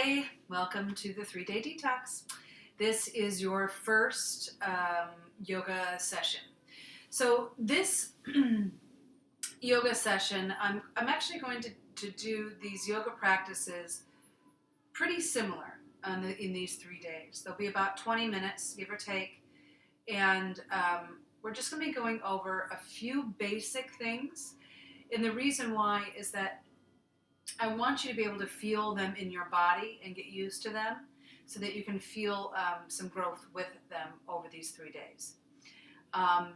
Hi, welcome to the 3-day detox. This is your first yoga session. So this yoga session, I'm actually going to do these yoga practices pretty similar in these 3 days. They'll be about 20 minutes, give or take, and we're just going to be going over a few basic things. And the reason why is that I want you to be able to feel them in your body and get used to them so that you can feel some growth with them over these 3 days. And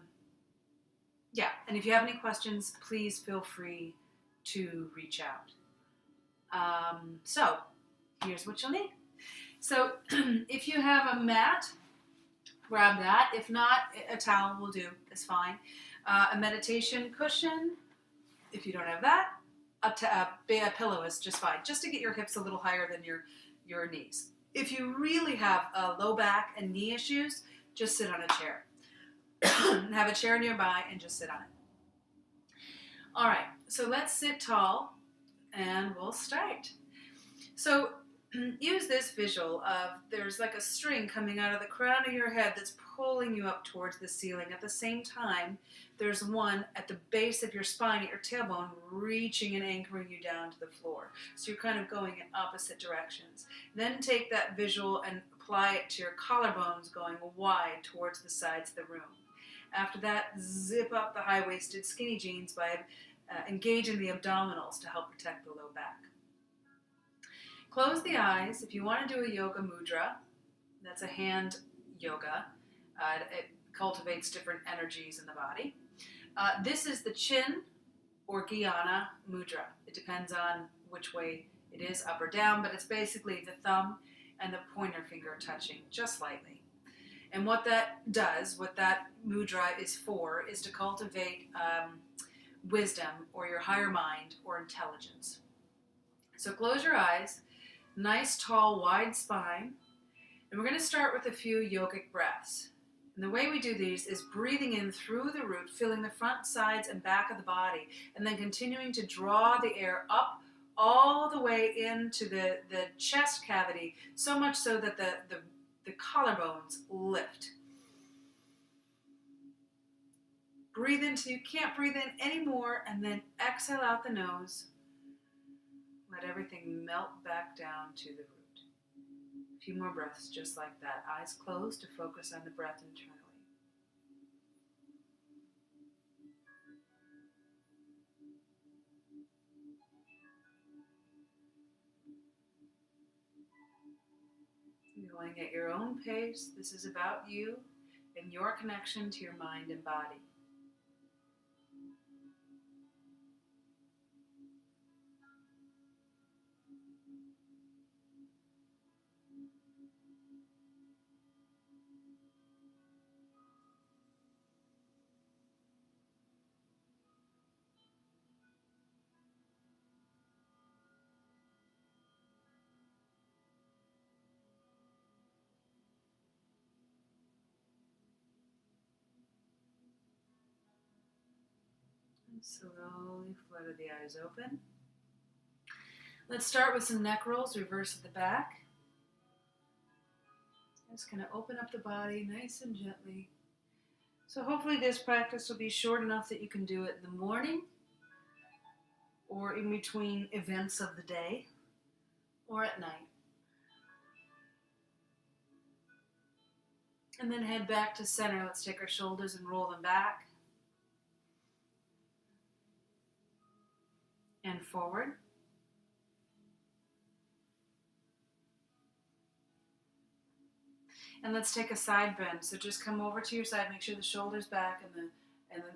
if you have any questions, please feel free to reach out. So here's what you'll need. So if you have a mat, grab that. If not, a towel will do, it's fine. A meditation cushion, if you don't have that, a pillow is just fine, just to get your hips a little higher than your knees. If you really have low back and knee issues, just sit on a chair. Have a chair nearby and just sit on it. All right, so let's sit tall and we'll start. So use this visual of there's like a string coming out of the crown of your head that's pulling you up towards the ceiling. At the same time, there's one at the base of your spine, at your tailbone, reaching and anchoring you down to the floor. So you're kind of going in opposite directions. Then take that visual and apply it to your collarbones, going wide towards the sides of the room. After that, zip up the high-waisted skinny jeans by engaging the abdominals to help protect the low back. Close the eyes. If you want to do a yoga mudra, that's a hand yoga. It cultivates different energies in the body. This is the chin or Jnana mudra. It depends on which way it is, up or down, but it's basically the thumb and the pointer finger touching just lightly. And what that does, what that mudra is for, is to cultivate wisdom or your higher mind or intelligence. So close your eyes, nice, tall, wide spine, and we're going to start with a few yogic breaths. And the way we do these is breathing in through the root, filling the front, sides, and back of the body, and then continuing to draw the air up all the way into the chest cavity, so much so that the collarbones lift. Breathe in till you can't breathe in anymore, and then exhale out the nose. Let everything melt back down to the root. A few more breaths just like that. Eyes closed to focus on the breath internally. You're going at your own pace. This is about you and your connection to your mind and body. Slowly flutter the eyes open. Let's start with some neck rolls, reverse at the back. Just going to open up the body nice and gently. So hopefully this practice will be short enough that you can do it in the morning or in between events of the day or at night. And then head back to center. Let's take our shoulders and roll them back. And forward. And let's take a side bend. So just come over to your side, make sure the shoulders back and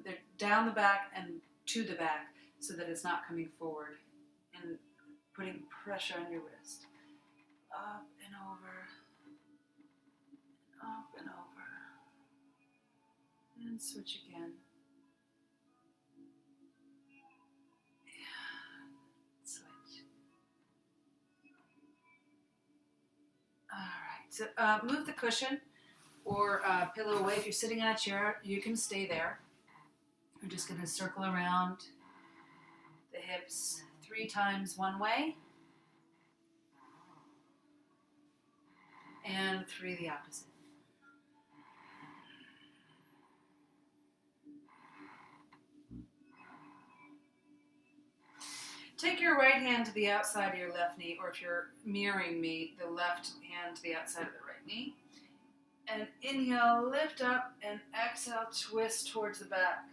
they're down the back and to the back so that it's not coming forward and putting pressure on your wrist. Up and over. Up and over. And switch again. So move the cushion or pillow away. If you're sitting on a chair, you can stay there. We're just going to circle around the hips 3 times one way And 3 the opposite. Take your right hand to the outside of your left knee, or if you're mirroring me, the left hand to the outside of the right knee. And inhale, lift up, and exhale, twist towards the back.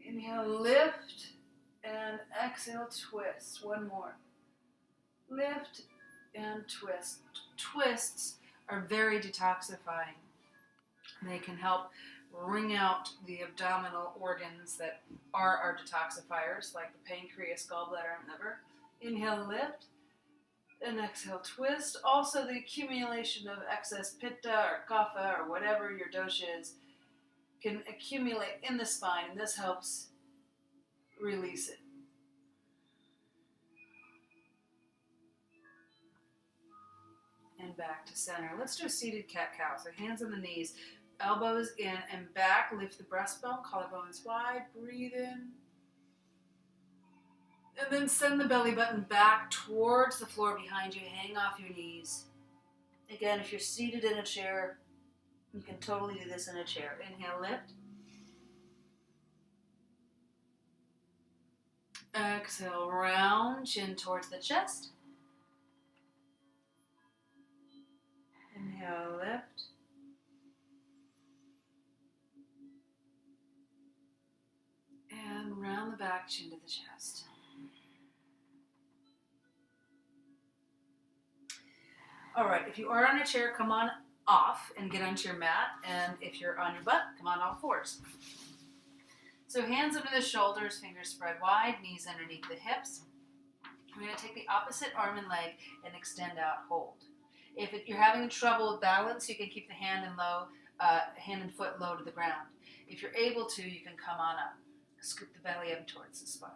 Inhale, lift, and exhale, twist. One more. Lift and twist. Twists are very detoxifying. They can help wring out the abdominal organs that are our detoxifiers, like the pancreas, gallbladder, and liver. Inhale, lift, and exhale, twist. Also, the accumulation of excess pitta or kapha or whatever your dosha is can accumulate in the spine, and this helps release it. And back to center. Let's do a seated cat-cow. So hands on the knees, elbows in and back. Lift the breastbone, collarbones wide. Breathe in. And then send the belly button back towards the floor behind you. Hang off your knees. Again, if you're seated in a chair, you can totally do this in a chair. Inhale, lift. Exhale, round, chin towards the chest. Inhale, lift. And round the back, chin to the chest. All right, if you are on a chair, come on off and get onto your mat. And if you're on your butt, come on all fours. So hands under the shoulders, fingers spread wide, knees underneath the hips. We're going to take the opposite arm and leg and extend out, hold. If you're having trouble with balance, you can keep the hand and foot low to the ground. If you're able to, you can come on up. Scoop the belly up towards the spine.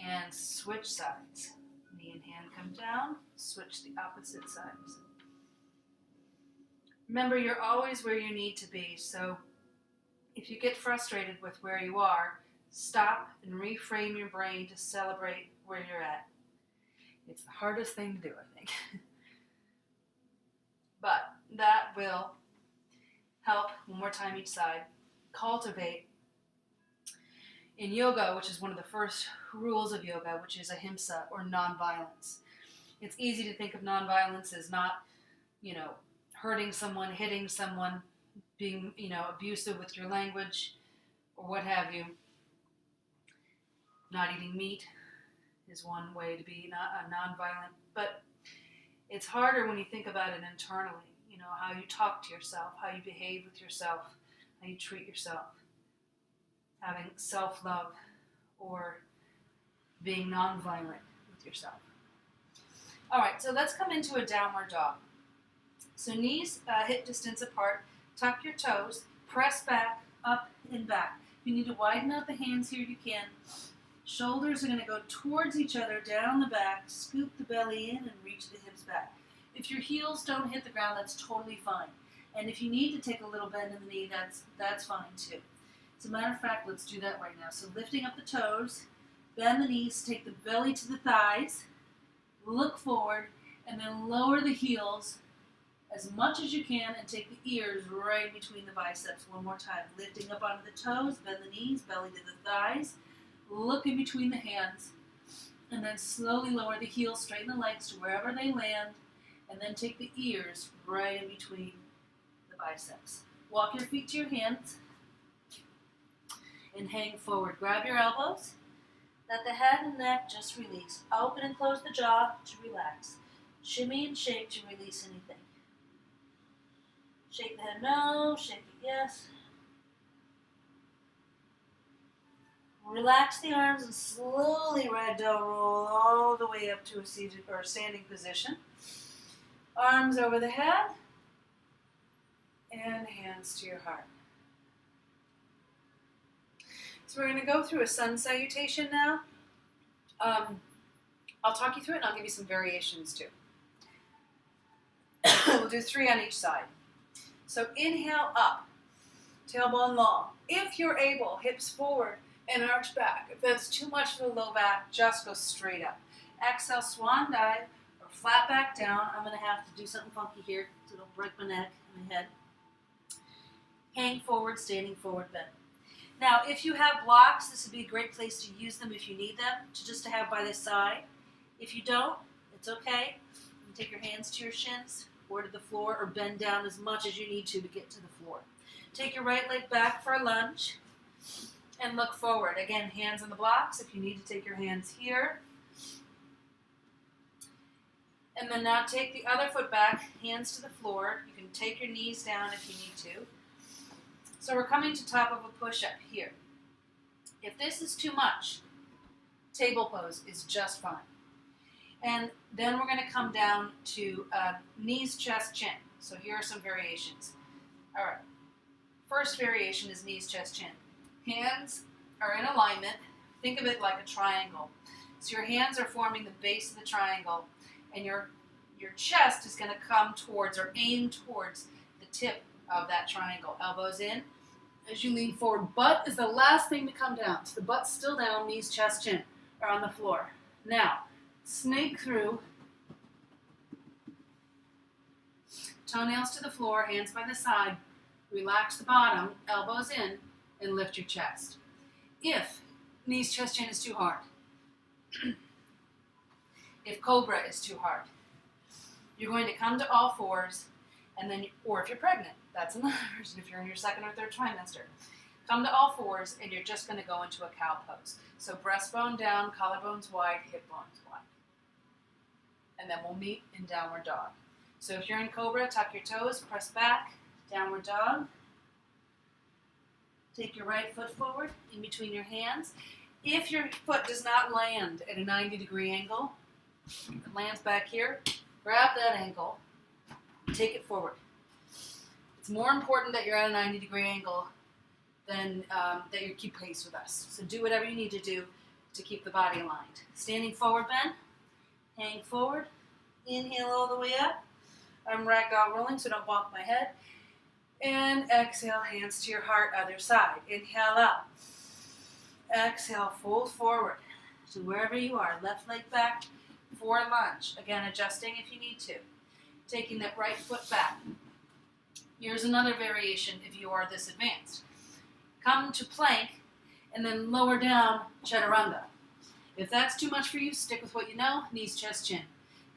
And switch sides. Knee and hand come down, switch the opposite sides. Remember, you're always where you need to be, so if you get frustrated with where you are, stop and reframe your brain to celebrate where you're at. It's the hardest thing to do, I think. But that will help, one more time each side, cultivate in yoga, which is one of the first rules of yoga, which is ahimsa, or nonviolence. It's easy to think of nonviolence as not, hurting someone, hitting someone, being, abusive with your language, or what have you. Not eating meat is one way to be nonviolent, but it's harder when you think about it internally. How you talk to yourself, how you behave with yourself, how you treat yourself. Having self-love or being nonviolent with yourself. All right, so let's come into a downward dog. So knees hip distance apart, tuck your toes, press back, up and back. If you need to widen out the hands here, you can. Shoulders are going to go towards each other, down the back, scoop the belly in and reach the hips back. If your heels don't hit the ground, that's totally fine. And if you need to take a little bend in the knee, that's fine too. As a matter of fact, let's do that right now. So lifting up the toes, bend the knees, take the belly to the thighs, look forward, and then lower the heels as much as you can and take the ears right between the biceps. One more time. Lifting up onto the toes, bend the knees, belly to the thighs, look in between the hands, and then slowly lower the heels, straighten the legs to wherever they land, and then take the ears right in between the biceps. Walk your feet to your hands and hang forward. Grab your elbows. Let the head and neck just release. Open and close the jaw to relax. Shimmy and shake to release anything. Shake the head no, shake it yes. Relax the arms and slowly ragdoll roll all the way up to a seated or standing position. Arms over the head and hands to your heart. So we're going to go through a sun salutation now. I'll talk you through it and I'll give you some variations too. We'll do 3 on each side. So inhale up tailbone long. If you're able, hips forward and arch back. If that's too much for the low back, just go straight up. Exhale, swan dive, or flat back down. I'm going to have to do something funky here so don't break my neck and my head. Hang forward, standing forward bend. Now, if you have blocks, this would be a great place to use them if you need them, just to have by the side. If you don't, it's okay. You can take your hands to your shins or to the floor, or bend down as much as you need to get to the floor. Take your right leg back for a lunge and look forward. Again, hands on the blocks if you need to take your hands here. And then now take the other foot back, hands to the floor. You can take your knees down if you need to. So we're coming to top of a push-up here. If this is too much, table pose is just fine. And then we're going to come down to knees, chest, chin. So here are some variations. All right. First variation is knees, chest, chin. Hands are in alignment. Think of it like a triangle. So your hands are forming the base of the triangle, and your chest is going to come towards or aim towards the tip of that triangle. Elbows in as you lean forward. Butt is the last thing to come down. So the butt's still down, knees, chest, chin are on the floor. Now, snake through, toenails to the floor, hands by the side, relax the bottom, elbows in, and lift your chest. If knees, chest, chin is too hard, if cobra is too hard, you're going to come to all fours, and then, or if you're pregnant, that's another version if you're in your second or third trimester. Come to all fours, and you're just going to go into a cow pose. So breastbone down, collarbones wide, hip bones wide. And then we'll meet in downward dog. So if you're in cobra, tuck your toes, press back, downward dog. Take your right foot forward in between your hands. If your foot does not land at a 90-degree angle, it lands back here, grab that ankle, take it forward. It's more important that you're at a 90-degree angle than that you keep pace with us. So do whatever you need to do to keep the body aligned. Standing forward bend, hang forward, inhale all the way up. I'm ragdoll rolling so don't bonk my head. And exhale, hands to your heart, other side. Inhale up. Exhale, fold forward to wherever you are. Left leg back for lunge. Again, adjusting if you need to. Taking that right foot back. Here's another variation if you are this advanced. Come to plank and then lower down chaturanga. If that's too much for you, stick with what you know, knees, chest, chin.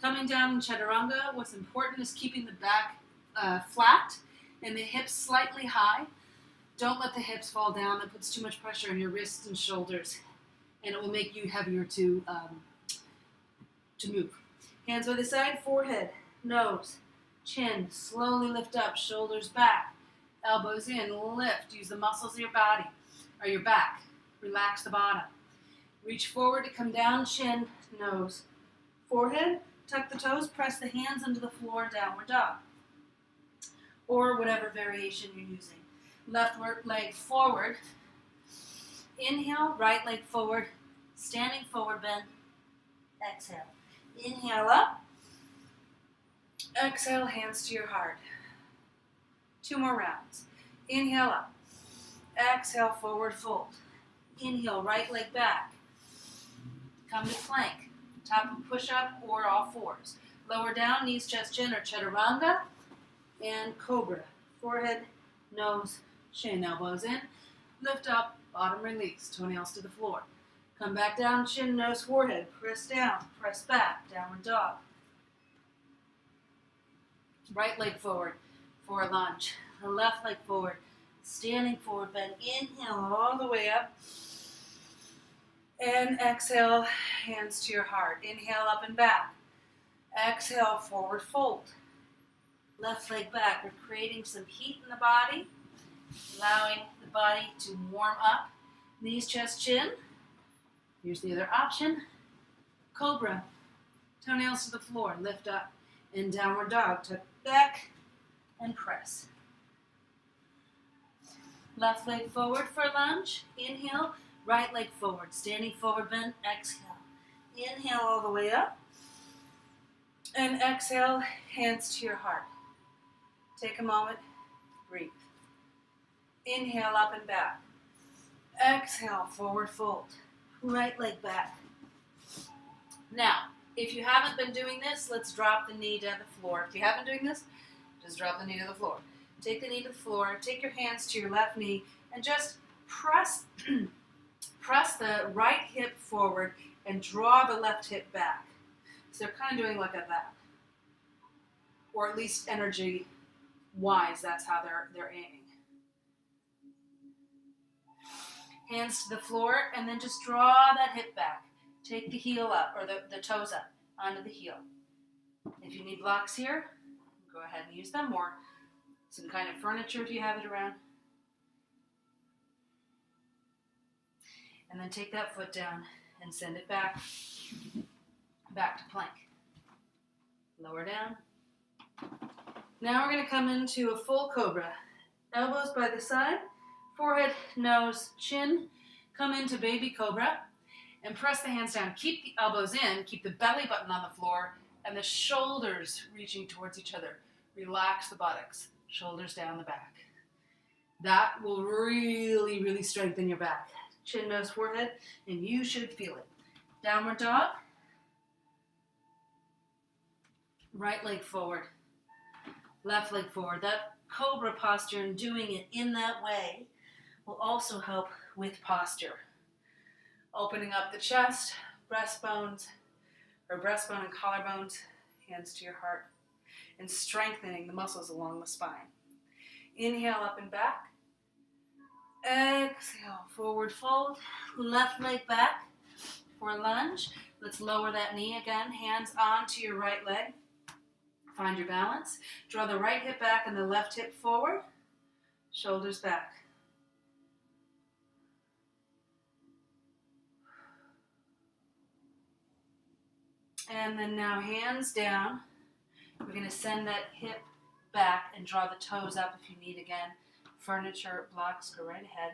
Coming down in chaturanga, what's important is keeping the back flat and the hips slightly high. Don't let the hips fall down. That puts too much pressure on your wrists and shoulders, and it will make you heavier to move. Hands by the side, forehead, nose, chin. Slowly lift up, shoulders back, elbows in, lift. Use the muscles of your body or your back. Relax the bottom. Reach forward to come down, chin, nose, forehead. Tuck the toes, press the hands into the floor, downward dog. Or whatever variation you're using. Left leg forward. Inhale, right leg forward. Standing forward bend. Exhale. Inhale up. Exhale, hands to your heart. 2 more rounds. Inhale up. Exhale, forward fold. Inhale, right leg back. Come to plank. Top of push-up or all fours. Lower down, knees, chest, chin, or chaturanga. And cobra. Forehead, nose, chin, elbows in. Lift up, bottom release, toenails to the floor. Come back down, chin, nose, forehead. Press down, press back, downward dog. Right leg forward for a lunge. The left leg forward. Standing forward bend. Inhale all the way up. And exhale, hands to your heart. Inhale up and back. Exhale, forward fold. Left leg back. We're creating some heat in the body, allowing the body to warm up. Knees, chest, chin. Here's the other option. Cobra. Toenails to the floor. Lift up. And downward dog. Tuck back and press. Left leg forward for lunge. Inhale. Right leg forward. Standing forward bend. Exhale. Inhale all the way up. And exhale, hands to your heart. Take a moment. Breathe. Inhale, up and back. Exhale, forward fold. Right leg back. Now, if you haven't been doing this, let's drop the knee to the floor. If you haven't been doing this, just drop the knee to the floor. Take the knee to the floor, take your hands to your left knee, and just press, press the right hip forward and draw the left hip back. So they're kind of doing like that. Or at least energy-wise, that's how they're aiming. Hands to the floor, and then just draw that hip back. Take the heel up, or the toes up, onto the heel. If you need blocks here, go ahead and use them, or some kind of furniture if you have it around. And then take that foot down and send it back to plank. Lower down. Now we're going to come into a full cobra. Elbows by the side, forehead, nose, chin. Come into baby cobra and press the hands down. Keep the elbows in, keep the belly button on the floor, and the shoulders reaching towards each other. Relax the buttocks, shoulders down the back. That will really, really strengthen your back. Chin, nose, forehead, and you should feel it. Downward dog. Right leg forward. Left leg forward. That cobra posture and doing it in that way will also help with posture. Opening up the chest, breastbone and collarbones, hands to your heart, and strengthening the muscles along the spine. Inhale, up and back. Exhale, forward fold. Left leg back for lunge. Let's lower that knee again. Hands onto your right leg. Find your balance. Draw the right hip back and the left hip forward. Shoulders back. And then now hands down. We're going to send that hip back and draw the toes up if you need again. Furniture, blocks, go right ahead.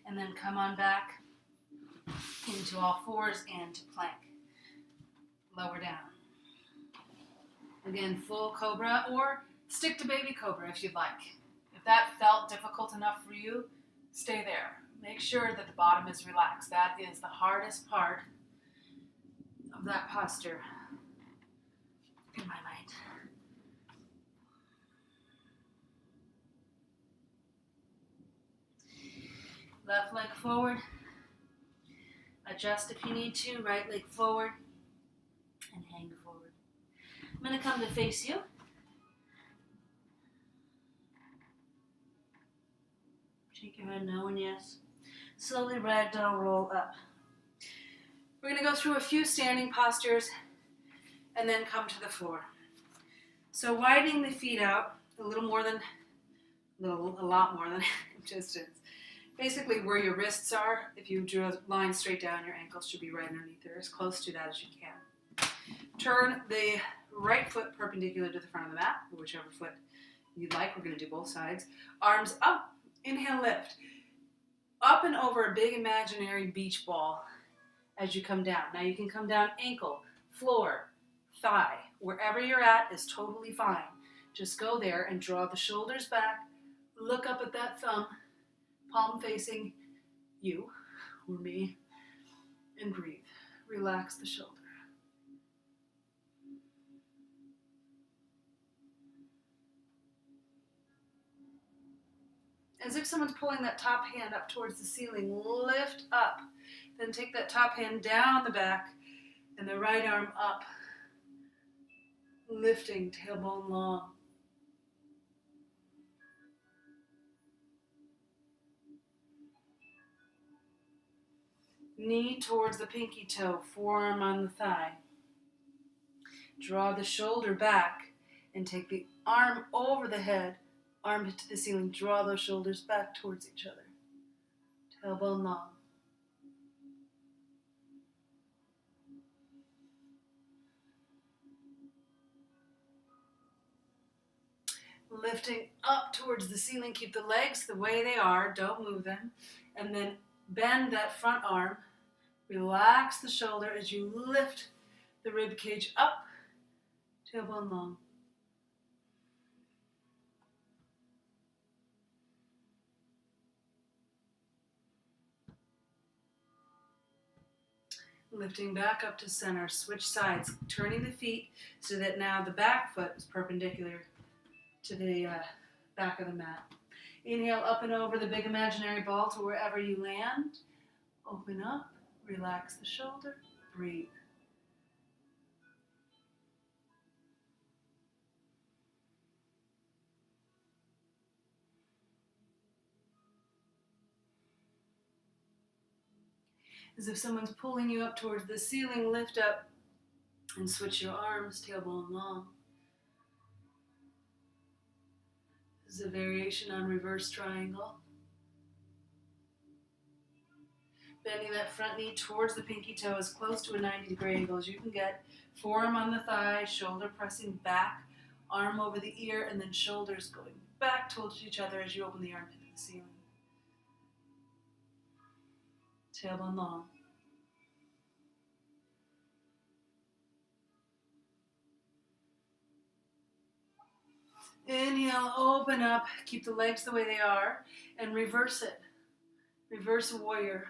And then come on back into all fours and to plank. Lower down. Again, full cobra, or stick to baby cobra if you'd like. If that felt difficult enough for you, stay there. Make sure that the bottom is relaxed. That is the hardest part of that posture in my mind. Left leg forward. Adjust if you need to. Right leg forward. And hang forward. I'm going to come to face you. Shake your head no and yes. Slowly ragdoll roll up. We're going to go through a few standing postures and then come to the floor. So widening the feet out a lot more than distance. Basically where your wrists are, if you drew a line straight down, your ankles should be right underneath there, as close to that as you can. Turn the right foot perpendicular to the front of the mat, or whichever foot you'd like. We're going to do both sides. Arms up. Inhale, lift. Up and over a big imaginary beach ball as you come down. Now you can come down ankle, floor, thigh. Wherever you're at is totally fine. Just go there and draw the shoulders back. Look up at that thumb, palm facing you or me, and breathe. Relax the shoulder. As if someone's pulling that top hand up towards the ceiling, lift up. Then take that top hand down the back and the right arm up, lifting, tailbone long. Knee towards the pinky toe, forearm on the thigh. Draw the shoulder back and take the arm over the head, arm to the ceiling. Draw those shoulders back towards each other. Tailbone long. Lifting up towards the ceiling. Keep the legs the way they are. Don't move them. And then Bend that front arm. Relax the shoulder as you lift the rib cage up, tailbone long. Lifting back up to center, switch sides, turning the feet so that now the back foot is perpendicular to the back of the mat. Inhale up and over the big imaginary ball to wherever you land. Open up, relax the shoulder, breathe. As if someone's pulling you up towards the ceiling, lift up and switch your arms, tailbone long. This is a variation on reverse triangle. Bending that front knee towards the pinky toe as close to a 90-degree angle as you can get. Forearm on the thigh, shoulder pressing back, arm over the ear, and then shoulders going back towards each other as you open the armpit to the ceiling. Tailbone long. Inhale, open up, keep the legs the way they are, and reverse it. Reverse warrior.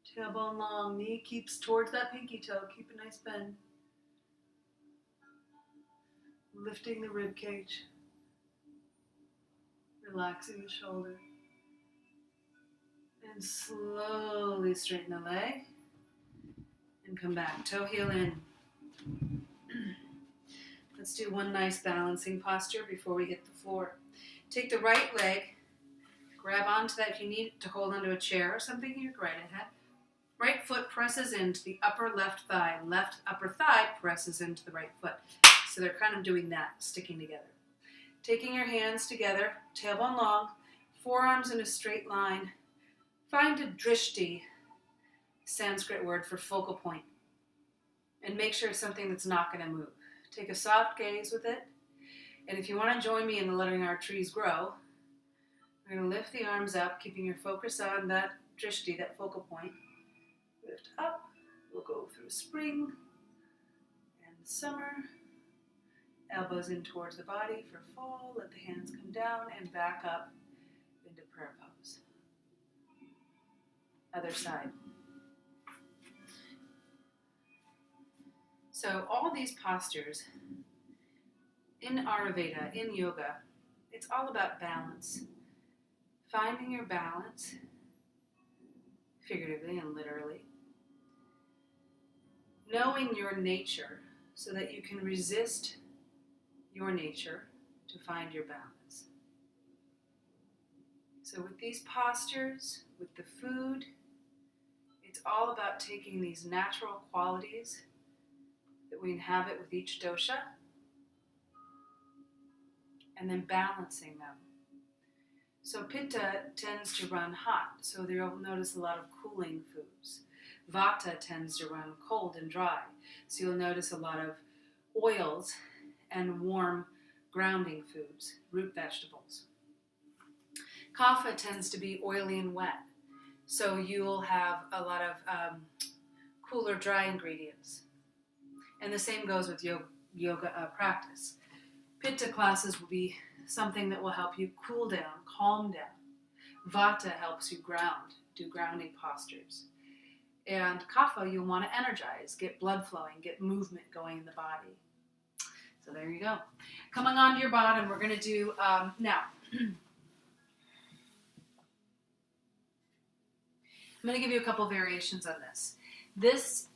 Tailbone long, knee keeps towards that pinky toe, keep a nice bend. Lifting the rib cage. Relaxing the shoulder. And slowly straighten the leg. And come back, toe heel in. Let's do one nice balancing posture before we hit the floor. Take the right leg, grab onto that if you need to hold onto a chair or something, you're right ahead. Right foot presses into the upper left thigh. Left upper thigh presses into the right foot. So they're kind of doing that, sticking together. Taking your hands together, tailbone long, forearms in a straight line. Find a drishti, Sanskrit word for focal point. And make sure it's something that's not going to move. Take a soft gaze with it. And if you want to join me in letting our trees grow, we're going to lift the arms up, keeping your focus on that drishti, that focal point. Lift up. We'll go through spring and summer. Elbows in towards the body for fall. Let the hands come down and back up into prayer pose. Other side. So all these postures in Ayurveda, in yoga, it's all about balance. Finding your balance, figuratively and literally. Knowing your nature so that you can resist your nature to find your balance. So with these postures, with the food, it's all about taking these natural qualities that we inhabit with each dosha and then balancing them. So Pitta tends to run hot, so you'll notice a lot of cooling foods. Vata tends to run cold and dry, so you'll notice a lot of oils and warm grounding foods, root vegetables. Kapha tends to be oily and wet, so you'll have a lot of cooler, dry ingredients. And the same goes with yoga practice. Pitta classes will be something that will help you cool down, calm down. Vata helps you ground, do grounding postures. And Kapha, you'll want to energize, get blood flowing, get movement going in the body. So there you go. Coming onto your bottom, we're going to do, now, I'm going to give you a couple variations on this. This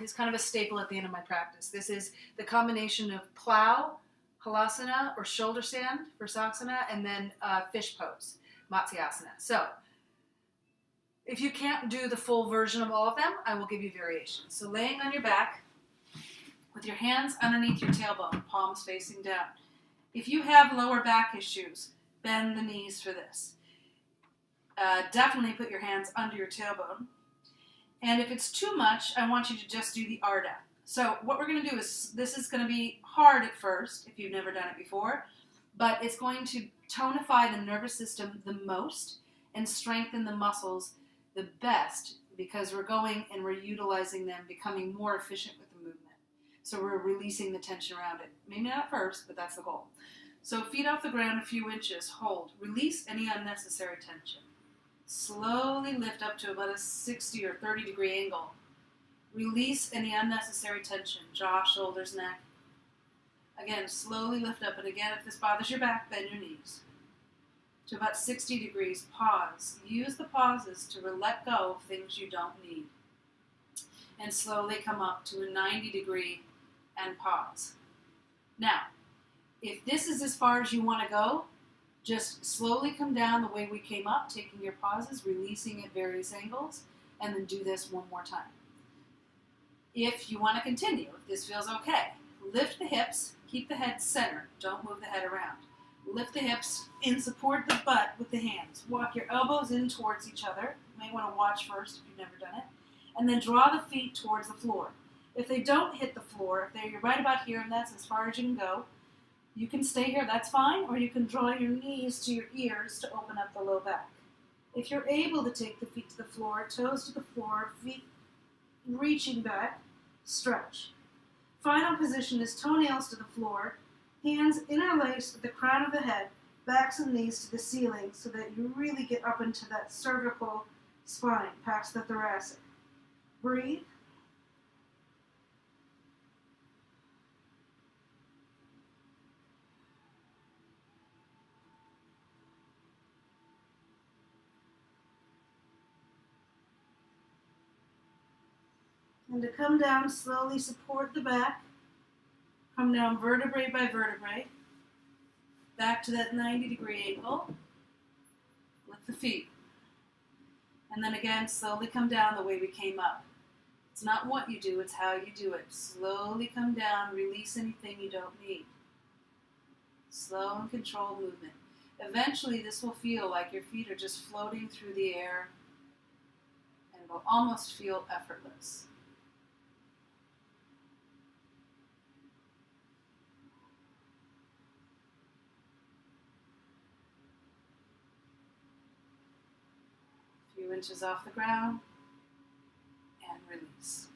is kind of a staple at the end of my practice. This is the combination of plow, halasana, or shoulder stand, Vrsaksana, and then fish pose, Matsyasana. So, if you can't do the full version of all of them, I will give you variations. So laying on your back, with your hands underneath your tailbone, palms facing down. If you have lower back issues, bend the knees for this. Definitely put your hands under your tailbone. And if it's too much, I want you to just do the Ardha. So what we're going to do is, this is going to be hard at first, if you've never done it before, but it's going to tonify the nervous system the most and strengthen the muscles the best because we're going and we're utilizing them, becoming more efficient with the movement. So we're releasing the tension around it. Maybe not first, but that's the goal. So feet off the ground a few inches, hold. Release any unnecessary tension. Slowly lift up to about a 60 or 30 degree angle. Release any unnecessary tension, jaw, shoulders, neck. Again, slowly lift up. And again, if this bothers your back, bend your knees. To about 60 degrees, pause. Use the pauses to let go of things you don't need. And slowly come up to a 90 degree and pause. Now, if this is as far as you want to go, just slowly come down the way we came up, taking your pauses, releasing at various angles, and then do this one more time. If you want to continue, if this feels okay, lift the hips, keep the head centered, don't move the head around. Lift the hips and support the butt with the hands. Walk your elbows in towards each other. You may want to watch first if you've never done it. And then draw the feet towards the floor. If they don't hit the floor, if you're right about here and that's as far as you can go, you can stay here, that's fine, or you can draw your knees to your ears to open up the low back. If you're able to take the feet to the floor, toes to the floor, feet reaching back, stretch. Final position is toenails to the floor, hands interlaced at the crown of the head, backs and knees to the ceiling so that you really get up into that cervical spine, past the thoracic. Breathe. And to come down, slowly support the back. Come down vertebrae by vertebrae. Back to that 90 degree angle. Lift the feet. And then again, slowly come down the way we came up. It's not what you do, it's how you do it. Slowly come down, release anything you don't need. Slow and controlled movement. Eventually, this will feel like your feet are just floating through the air and will almost feel effortless. A few inches off the ground and release.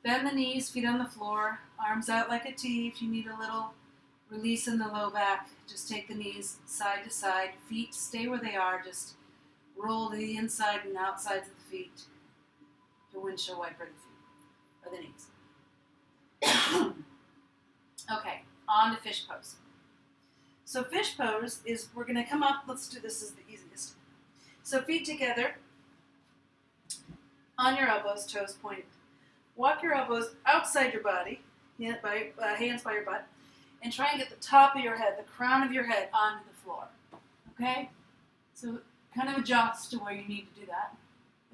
Bend the knees, feet on the floor, arms out like a T. If you need a little release in the low back, just take the knees side to side. Feet stay where they are. Just roll to the inside and outsides of the feet. The windshield wiper the feet, or the knees. Okay, on to fish pose. So fish pose is, we're going to come up, let's do this as the easiest. So feet together, on your elbows, toes pointed. Walk your elbows outside your body, hands by your butt, and try and get the top of your head, the crown of your head onto the floor. Okay? So kind of adjust to where you need to do that,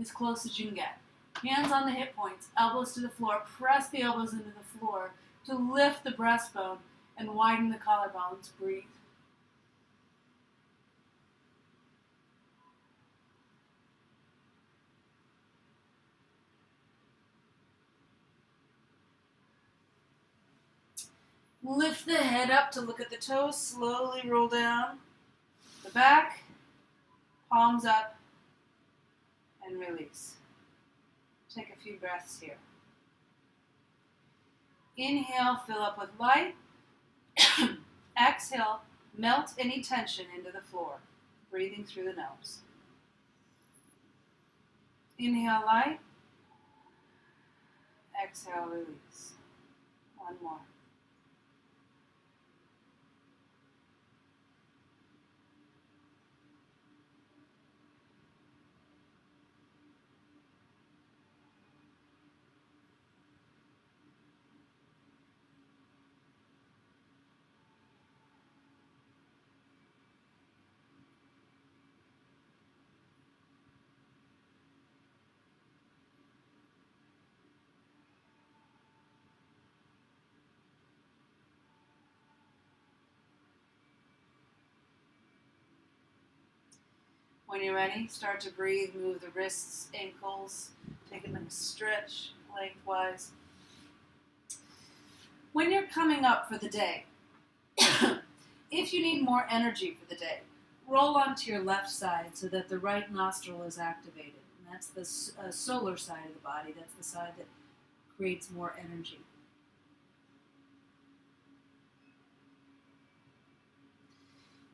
as close as you can get. Hands on the hip points, elbows to the floor. Press the elbows into the floor to lift the breastbone and widen the collarbones. Breathe. Lift the head up to look at the toes. Slowly roll down the back, palms up, and release. Take a few breaths here. Inhale, fill up with light. Exhale, melt any tension into the floor, breathing through the nose. Inhale, light. Exhale, release. One more. When you're ready, start to breathe, move the wrists, ankles, take a nice stretch lengthwise. When you're coming up for the day, if you need more energy for the day, roll onto your left side so that the right nostril is activated. And that's the solar side of the body. That's the side that creates more energy.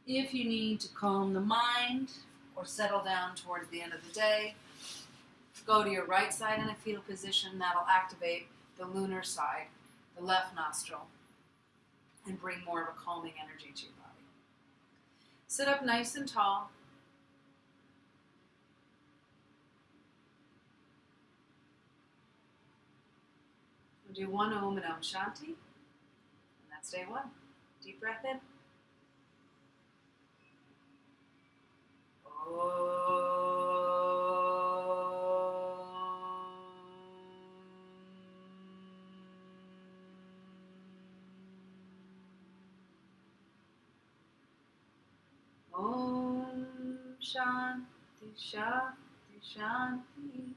If you need to calm the mind or settle down towards the end of the day, go to your right side in a fetal position. That'll activate the lunar side, the left nostril, and bring more of a calming energy to your body. Sit up nice and tall. We'll do one Om and Om Shanti, and that's day one. Deep breath in. Om Shanti Shanti Shanti.